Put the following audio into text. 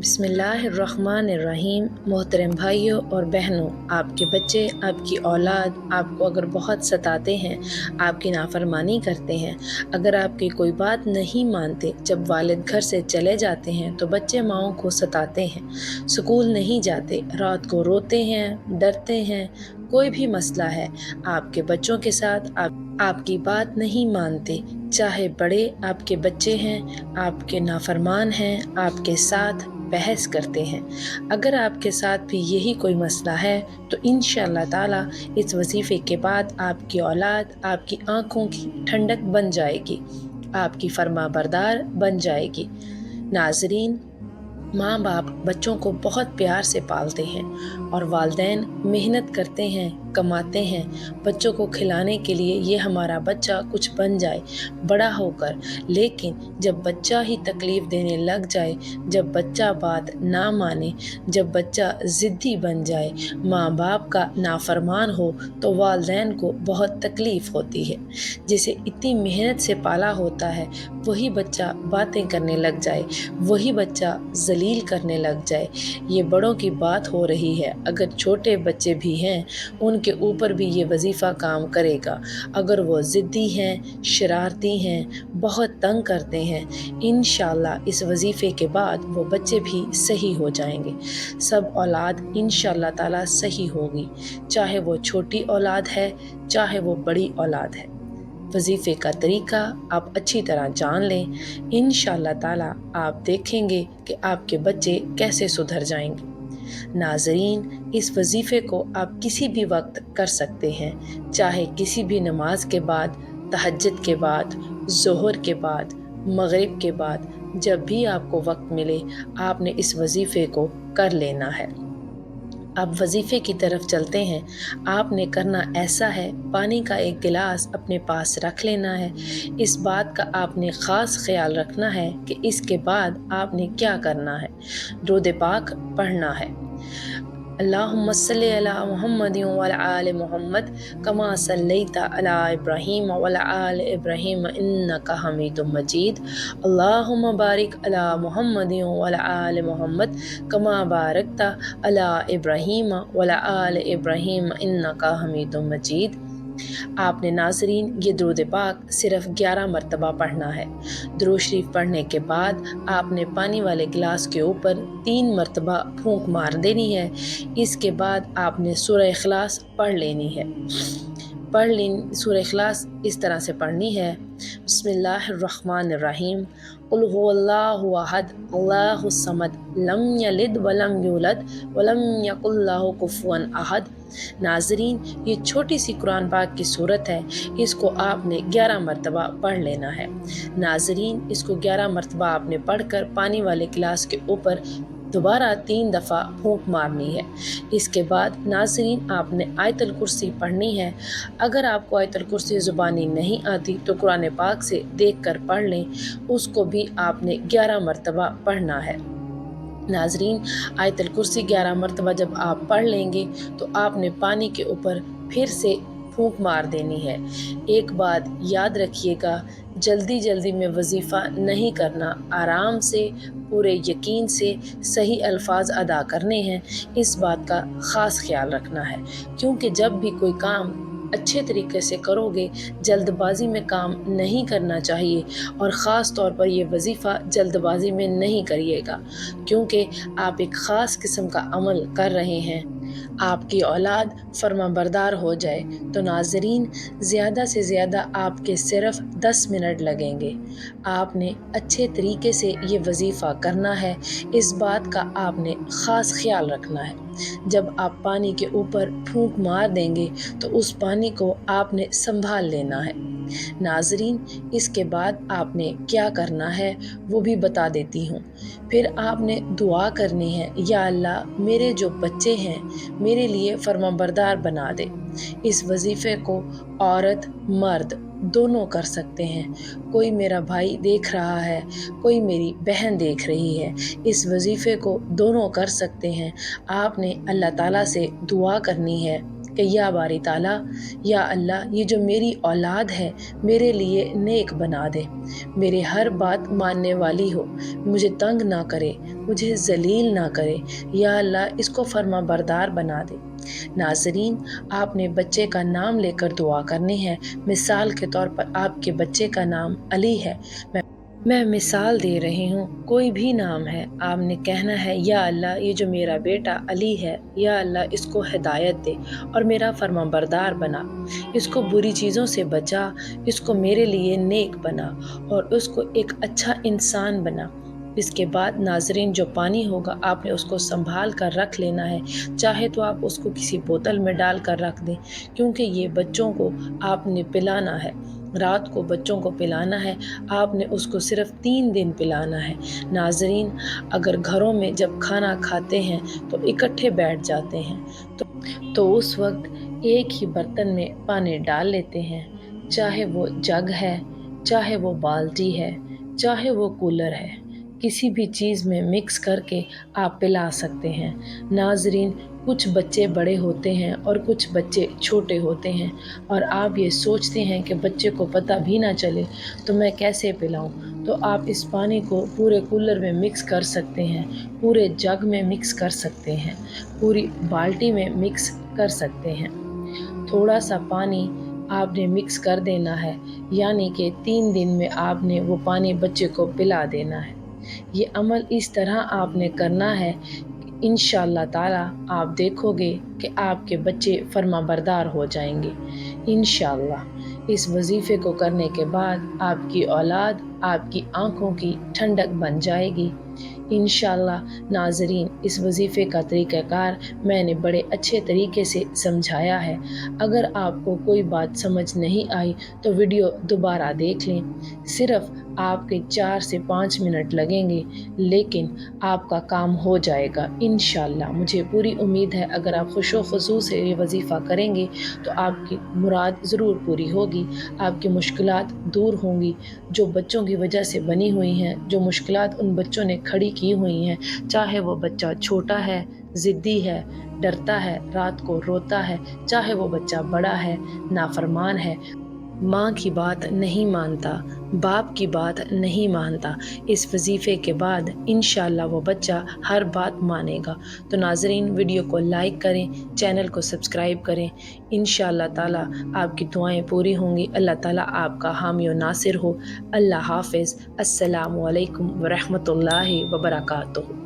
बिस्मिल्लाहिर्रहमानिर्रहीम। मोहतरम भाइयों और बहनों, आपके बच्चे, आपकी औलाद आपको अगर बहुत सताते हैं, आपकी नाफरमानी करते हैं, अगर आपकी कोई बात नहीं मानते, जब वालिद घर से चले जाते हैं तो बच्चे माओं को सताते हैं, स्कूल नहीं जाते, रात को रोते हैं, डरते हैं। कोई भी मसला है, आपके बच्चों के साथ आपकी बात नहीं मानते, चाहे बड़े आपके बच्चे हैं, आपके नाफरमान हैं, आपके साथ बहस करते हैं। अगर आपके साथ भी यही कोई मसला है तो इंशाअल्लाह ताला इस वजीफ़े के बाद आपकी औलाद आपकी आँखों की ठंडक बन जाएगी, आपकी फरमाबरदार बन जाएगी। नाज़रीन, माँ बाप बच्चों को बहुत प्यार से पालते हैं और वालिदैन मेहनत करते हैं, कमाते हैं बच्चों को खिलाने के लिए, ये हमारा बच्चा कुछ बन जाए बड़ा होकर। लेकिन जब बच्चा ही तकलीफ़ देने लग जाए, जब बच्चा बात ना माने, जब बच्चा ज़िद्दी बन जाए, माँ बाप का नाफरमान हो, तो वालिदैन को बहुत तकलीफ़ होती है। जिसे इतनी मेहनत से पाला होता है, वही बच्चा बातें करने लग जाए, वही बच्चा जलील करने लग जाए, ये बड़ों की बात हो रही है। अगर छोटे बच्चे भी हैं, उनके ऊपर भी ये वजीफ़ा काम करेगा। अगर वो ज़िद्दी हैं, शरारती हैं, बहुत तंग करते हैं, इंशाअल्लाह इस वजीफ़े के बाद वो बच्चे भी सही हो जाएंगे। सब औलाद इंशाअल्लाह ताला सही होगी, चाहे वो छोटी औलाद है, चाहे वो बड़ी औलाद है। वजीफ़े का तरीका आप अच्छी तरह जान लें, इंशाअल्लाह ताला आप देखेंगे कि आपके बच्चे कैसे सुधर जाएंगे। नाज़रीन, इस वजीफ़े को आप किसी भी वक्त कर सकते हैं, चाहे किसी भी नमाज के बाद, तहज्जुद के बाद, ज़ोहर के बाद, मगरिब के बाद, जब भी आपको वक्त मिले आपने इस वजीफ़े को कर लेना है। अब वजीफ़े की तरफ चलते हैं। आपने करना ऐसा है, पानी का एक गिलास अपने पास रख लेना है। इस बात का आपने ख़ास ख्याल रखना है कि इसके बाद आपने क्या करना है। दुरूद पाक पढ़ना है। अल्लाहुम्मा सल्लि अला मुहम्मदिन व अला आलि मुहम्मद कमा सल्लैता अला इब्राहीम व अला आलि इब्राहीम इन्नका हमीदुम मजीद। अल्लाहुम्मा बारिक अला मुहम्मदिन व अला आलि मुहम्मद कमा बारकता अला इब्राहीम व अला आलि इब्राहीम इन्नका हमीदुम मजीद। आपने नाज़रीन ये दुरूद पाक सिर्फ़ 11 मरतबा पढ़ना है। दुरूद शरीफ पढ़ने के बाद आपने पानी वाले गिलास के ऊपर 3 मरतबा फूंक मार देनी है। इसके बाद आपने सूरह इखलास पढ़ लेनी है। सूरह इखलास इस तरह से पढ़नी है। बिस्मिल्लाहिर्रहमानिर्रहीम। कुल हुवल्लाहु अहद अल्लाहुस समद लम यलिद वलम यूलद वलम यकुल लहू कुफुवन अहद। नाज़रीन, ये छोटी सी कुरान पाक की सूरत है, इसको आपने 11 मरतबा पढ़ लेना है। नाज़रीन, इसको 11 मरतबा आपने पढ़कर पानी वाले गिलास के ऊपर दोबारा 3 दफ़ा फूंक मारनी है। इसके बाद नाज़रीन आपने आयतुल कुर्सी पढ़नी है। अगर आपको आयतुल कुर्सी ज़ुबानी नहीं आती तो कुरान पाक से देख कर पढ़ लें, उसको भी आपने 11 मरतबा पढ़ना है। नाज़रीन, आयतुल कुर्सी 11 मरतबा जब आप पढ़ लेंगे तो आपने पानी के ऊपर फिर से फूंक मार देनी है। एक बात याद रखिएगा, जल्दी जल्दी में वजीफ़ा नहीं करना, आराम से पूरे यकीन से सही अल्फाज अदा करने हैं, इस बात का ख़ास ख्याल रखना है। क्योंकि जब भी कोई काम अच्छे तरीके से करोगे, जल्दबाजी में काम नहीं करना चाहिए, और ख़ास तौर पर ये वजीफ़ा जल्दबाजी में नहीं करिएगा, क्योंकि आप एक ख़ास किस्म का अमल कर रहे हैं। आपकी औलाद फरमाबरदार हो जाए तो नाज़रीन ज़्यादा से ज़्यादा आपके सिर्फ़ 10 मिनट लगेंगे। आपने अच्छे तरीके से ये वजीफ़ा करना है, इस बात का आपने ख़ास ख्याल रखना है। जब आप पानी के ऊपर फूंक मार देंगे तो उस पानी को आपने संभाल लेना है। नाज़रीन, इसके बाद आपने क्या करना है वो भी बता देती हूँ। फिर आपने दुआ करनी है, या अल्लाह मेरे जो बच्चे हैं मेरे लिए फरमाबरदार बना दे। इस वजीफ़े को औरत मर्द दोनों कर सकते हैं। कोई मेरा भाई देख रहा है, कोई मेरी बहन देख रही है, इस वजीफ़े को दोनों कर सकते हैं। आपने अल्लाह ताला से दुआ करनी है کہ یا باری تعالیٰ، یا اللہ یہ جو میری اولاد ہے میرے لیے نیک بنا دے، میرے ہر بات ماننے والی ہو، مجھے تنگ نہ کرے، مجھے ذلیل نہ کرے، یا اللہ اس کو فرما بردار بنا دے۔ ناظرین، آپ نے بچے کا نام لے کر دعا کرنی ہے۔ مثال کے طور پر آپ کے بچے کا نام علی ہے، میں مثال دے رہی ہوں، کوئی بھی نام ہے، آپ نے کہنا ہے یا اللہ یہ جو میرا بیٹا علی ہے، یا اللہ اس کو ہدایت دے اور میرا فرما بردار بنا، اس کو بری چیزوں سے بچا، اس کو میرے لیے نیک بنا اور اس کو ایک اچھا انسان بنا۔ اس کے بعد ناظرین جو پانی ہوگا آپ نے اس کو سنبھال کر رکھ لینا ہے، چاہے تو آپ اس کو کسی بوتل میں ڈال کر رکھ دیں، کیونکہ یہ بچوں کو آپ نے پلانا ہے، رات کو بچوں کو پلانا ہے، آپ نے اس کو صرف 3 دن پلانا ہے۔ ناظرین، اگر گھروں میں جب کھانا کھاتے ہیں تو اکٹھے بیٹھ جاتے ہیں تو اس وقت ایک ہی برتن میں پانی ڈال لیتے ہیں، چاہے وہ جگ ہے، چاہے وہ بالٹی ہے، چاہے وہ کولر ہے، کسی بھی چیز میں مکس کر کے آپ پلا سکتے ہیں۔ ناظرین، کچھ بچے بڑے ہوتے ہیں اور کچھ بچے چھوٹے ہوتے ہیں، اور آپ یہ سوچتے ہیں کہ بچے کو پتہ بھی نہ چلے تو میں کیسے پلاؤں، تو آپ اس پانی کو پورے کولر میں مکس کر سکتے ہیں، پورے جگ میں مکس کر سکتے ہیں، پوری بالٹی میں مکس کر سکتے ہیں۔ تھوڑا سا پانی آپ نے مکس کر دینا ہے، یعنی کہ 3 دن میں آپ نے وہ پانی بچے کو پلا دینا ہے۔ یہ عمل اس طرح آپ نے کرنا ہے کہ انشاءاللہ تعالیٰ آپ دیکھو گے کہ آپ کے بچے فرما بردار ہو جائیں گے انشاءاللہ۔ اس وظیفے کو کرنے کے بعد آپ کی اولاد آپ کی آنکھوں کی ٹھنڈک بن جائے گی انشاءاللہ۔ ناظرین، اس وظیفے کا طریقہ کار میں نے بڑے اچھے طریقے سے سمجھایا ہے، اگر آپ کو کوئی بات سمجھ نہیں آئی تو ویڈیو دوبارہ دیکھ لیں، صرف آپ کے 4 سے 5 منٹ لگیں گے، لیکن آپ کا کام ہو جائے گا انشاءاللہ۔ مجھے پوری امید ہے اگر آپ خوش و خضوع سے یہ وظیفہ کریں گے تو آپ کی مراد ضرور پوری ہوگی، آپ کی مشکلات دور ہوں گی، جو بچوں کی وجہ سے بنی ہوئی ہیں، جو مشکلات ان بچوں نے کھڑی کی ہوئی ہیں، چاہے وہ بچہ چھوٹا ہے، ضدی ہے، ڈرتا ہے، رات کو روتا ہے، چاہے وہ بچہ بڑا ہے، نافرمان ہے، ماں کی بات نہیں مانتا، باپ کی بات نہیں مانتا، اس وظیفے کے بعد انشاءاللہ وہ بچہ ہر بات مانے گا۔ تو ناظرین، ویڈیو کو لائک کریں، چینل کو سبسکرائب کریں، انشاءاللہ تعالیٰ آپ کی دعائیں پوری ہوں گی، اللہ تعالیٰ آپ کا حامی و ناصر ہو۔ اللہ حافظ، السلام علیکم ورحمۃ اللہ وبرکاتہ۔